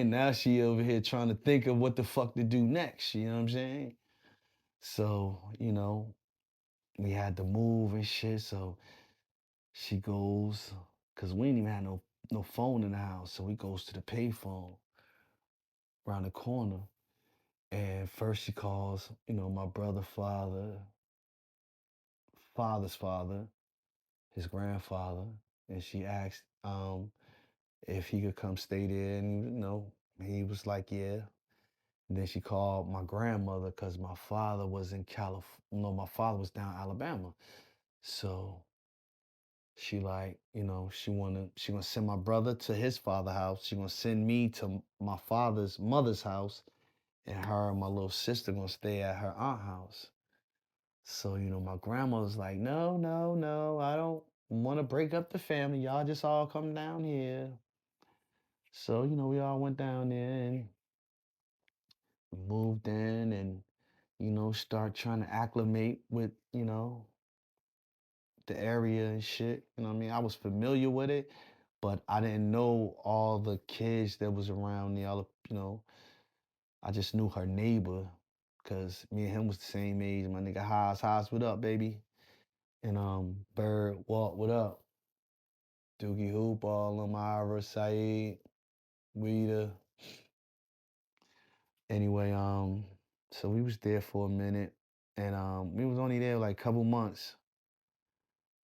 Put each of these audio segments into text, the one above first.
And now she over here trying to think of what the fuck to do next. You know what I'm saying? So, we had to move and shit. So she goes, cause we didn't even have no phone in the house. So we goes to the payphone around the corner. And first she calls, my brother father's father, his grandfather, and she asked if he could come stay there, and he was like, yeah. And then she called my grandmother because my father was in California. No, my father was down Alabama. So she like, she gonna send my brother to his father's house. She gonna send me to my father's mother's house, and her and my little sister gonna stay at her aunt house. So, my grandmother's like, no, no, no, I don't want to break up the family. Y'all just all come down here. So, we all went down there and moved in and, start trying to acclimate with, the area and shit. You know what I mean? I was familiar with it, but I didn't know all the kids that was around there. All I just knew her neighbor because me and him was the same age. My nigga Haas, what up, baby? And Bird, Walt, what up? Doogie Hoop, all them Ira, Saeed, Rita. Anyway, so we was there for a minute, and we was only there like a couple months,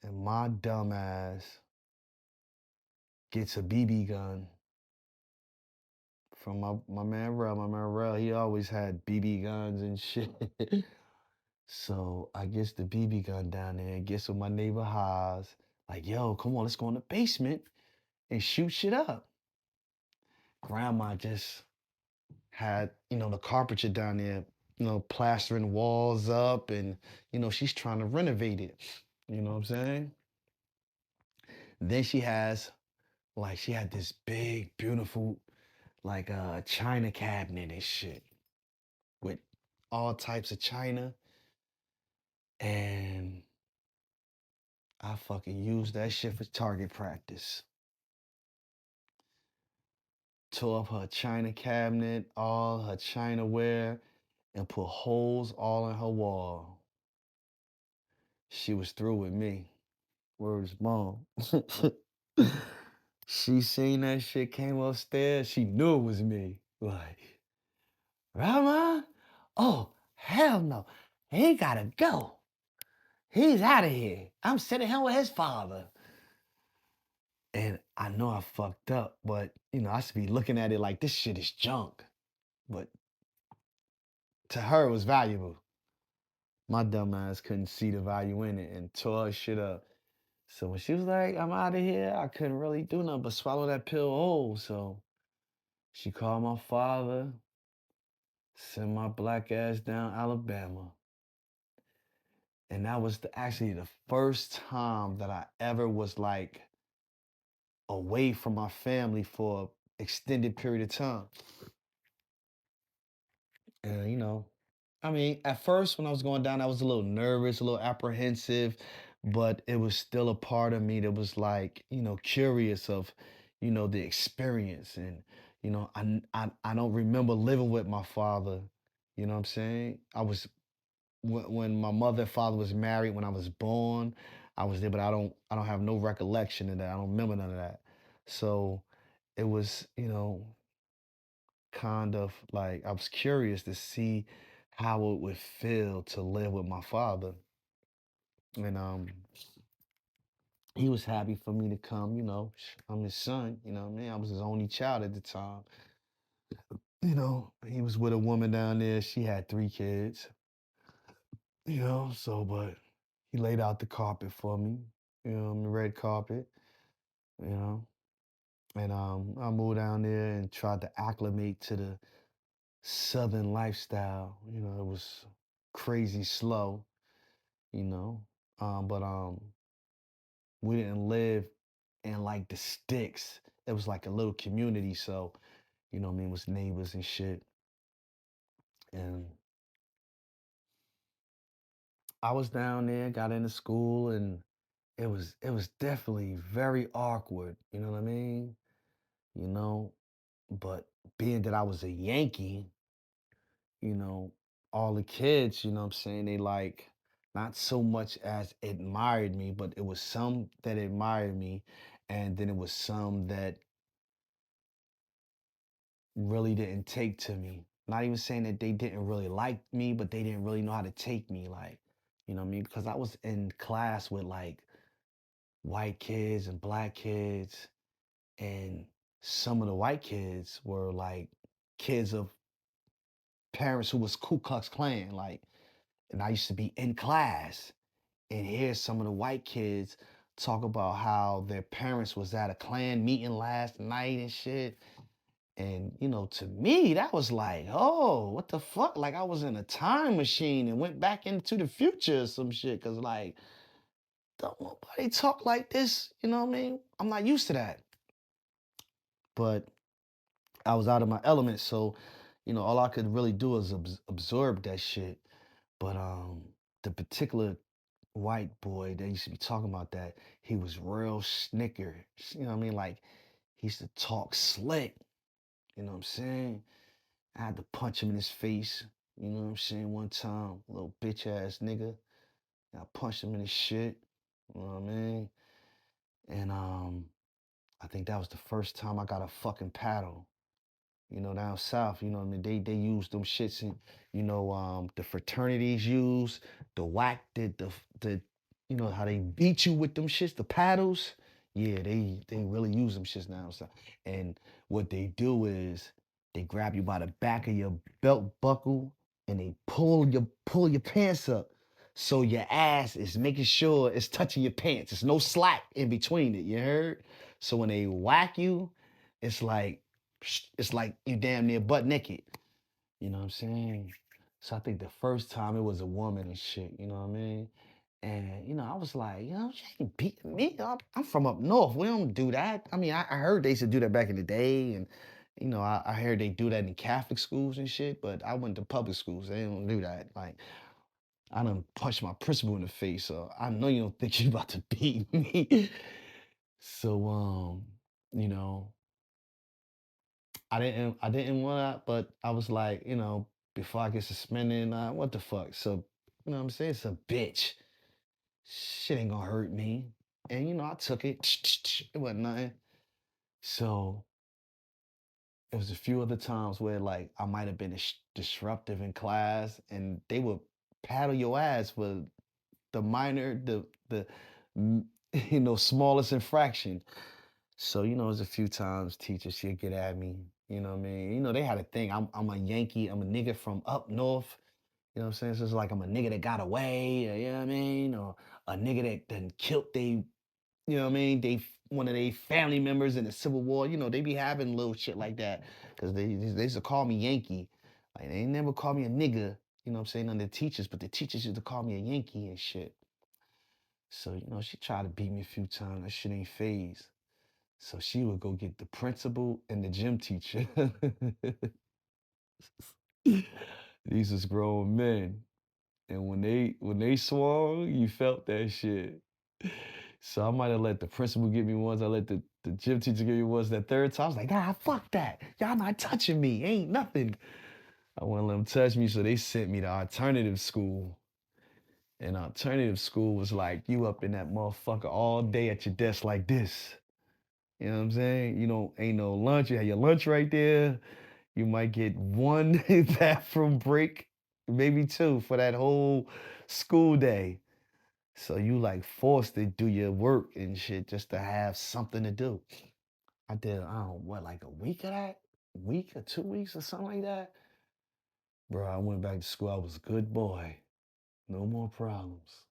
and my dumb ass gets a BB gun from my man Rel. My man Rel, he always had BB guns and shit. So I gets the BB gun down there, gets with my neighbor Haas, like, yo, come on, let's go in the basement and shoot shit up. Grandma just had, the carpenter down there, plastering walls up and, she's trying to renovate it. You know what I'm saying? Then she had this big, beautiful, like china cabinet and shit with all types of china. And I fucking used that shit for target practice. Tore up her china cabinet, all her chinaware, and put holes all in her wall. She was through with me. Word's mom. She seen that shit, came upstairs. She knew it was me. Like, Rama? Oh, hell no. He gotta go. He's out of here. I'm sending him with his father. And I know I fucked up, but I should be looking at it like this shit is junk. But to her, it was valuable. My dumb ass couldn't see the value in it and tore her shit up. So when she was like, I'm out of here, I couldn't really do nothing but swallow that pill whole. So she called my father, sent my black ass down Alabama. And that was actually the first time that I ever was like away from my family for an extended period of time. And I mean, at first when I was going down, I was a little nervous, a little apprehensive, but it was still a part of me that was like, curious of, the experience. And, I don't remember living with my father. You know what I'm saying? When my mother and father was married, when I was born, I was there, but I don't have no recollection of that. I don't remember none of that. So it was, kind of like I was curious to see how it would feel to live with my father. And he was happy for me to come, I'm his son, what I mean? I was his only child at the time. He was with a woman down there, she had 3 kids, so but he laid out the carpet for me, the red carpet, you know. And I moved down there and tried to acclimate to the Southern lifestyle. It was crazy slow, you know. But we didn't live in like the sticks. It was like a little community, so what I mean, it was neighbors and shit. And I was down there, got into school, and it was definitely very awkward. You know what I mean? You know, but being that I was a Yankee, you know, all the kids, you know what I'm saying, they like not so much as admired me, but it was some that admired me, and then it was some that really didn't take to me. Not even saying that they didn't really like me, but they didn't really know how to take me, like, you know what I mean? Because I was in class with like white kids and black kids, and some of the white kids were like kids of parents who was Ku Klux Klan, like, and I used to be in class and hear some of the white kids talk about how their parents was at a Klan meeting last night and shit. And to me, that was like, oh, what the fuck? Like I was in a time machine and went back into the future or some shit. Cause like, don't nobody talk like this. You know what I mean? I'm not used to that. But I was out of my element, so all I could really do is absorb that shit. But the particular white boy that used to be talking about that, he was real snicker. You know what I mean? Like he used to talk slick. You know what I'm saying? I had to punch him in his face. You know what I'm saying? One time, little bitch ass nigga. I punched him in his shit. You know what I mean? And I think that was the first time I got a fucking paddle. Down south, what I mean, they use them shits and the fraternities use the whack the how they beat you with them shits, the paddles. Yeah, they really use them shits now. So, and what they do is they grab you by the back of your belt buckle and they pull your pants up. So your ass is making sure it's touching your pants. There's no slack in between it, you heard? So when they whack you, it's like you damn near butt naked. You know what I'm saying? So I think the first time it was a woman and shit, you know what I mean? And I was like, she ain't beating me. I'm from up north. We don't do that. I mean, I heard they used to do that back in the day, and I heard they do that in Catholic schools and shit. But I went to public schools. They don't do that. Like I done punched my principal in the face, so I know you don't think you about to beat me. So you know, I didn't want that, but I was like, before I get suspended, what the fuck? So, what I'm saying? It's a bitch. Shit ain't gonna hurt me. And I took it. It wasn't nothing. So it was a few other times where like I might have been disruptive in class and they would paddle your ass for the minor, the mm, smallest infraction. So, there's a few times teachers she'd get at me. You know what I mean? They had a thing. I'm a Yankee. I'm a nigga from up north. You know what I'm saying? So it's like I'm a nigga that got away, or, you know what I mean? Or a nigga that done killed you know what I mean? One of their family members in the Civil War. They be having little shit like that. Cause they used to call me Yankee. Like they never call me a nigga, you know what I'm saying, on the teachers, but the teachers used to call me a Yankee and shit. So, she tried to beat me a few times. That shit ain't phase. So she would go get the principal and the gym teacher. These was grown men. And when they swung, you felt that shit. So I might have let the principal get me once. I let the gym teacher get me once. That third time, I was like, nah, fuck that. Y'all not touching me. Ain't nothing. I wouldn't let them touch me, so they sent me to alternative school. And alternative school was like, you up in that motherfucker all day at your desk like this. You know what I'm saying? Ain't no lunch. You have your lunch right there. You might get one bathroom break, maybe two for that whole school day. So you like forced to do your work and shit just to have something to do. I did, I don't know, what, like a week of that? Week or 2 weeks or something like that? Bro, I went back to school. I was a good boy. No more problems.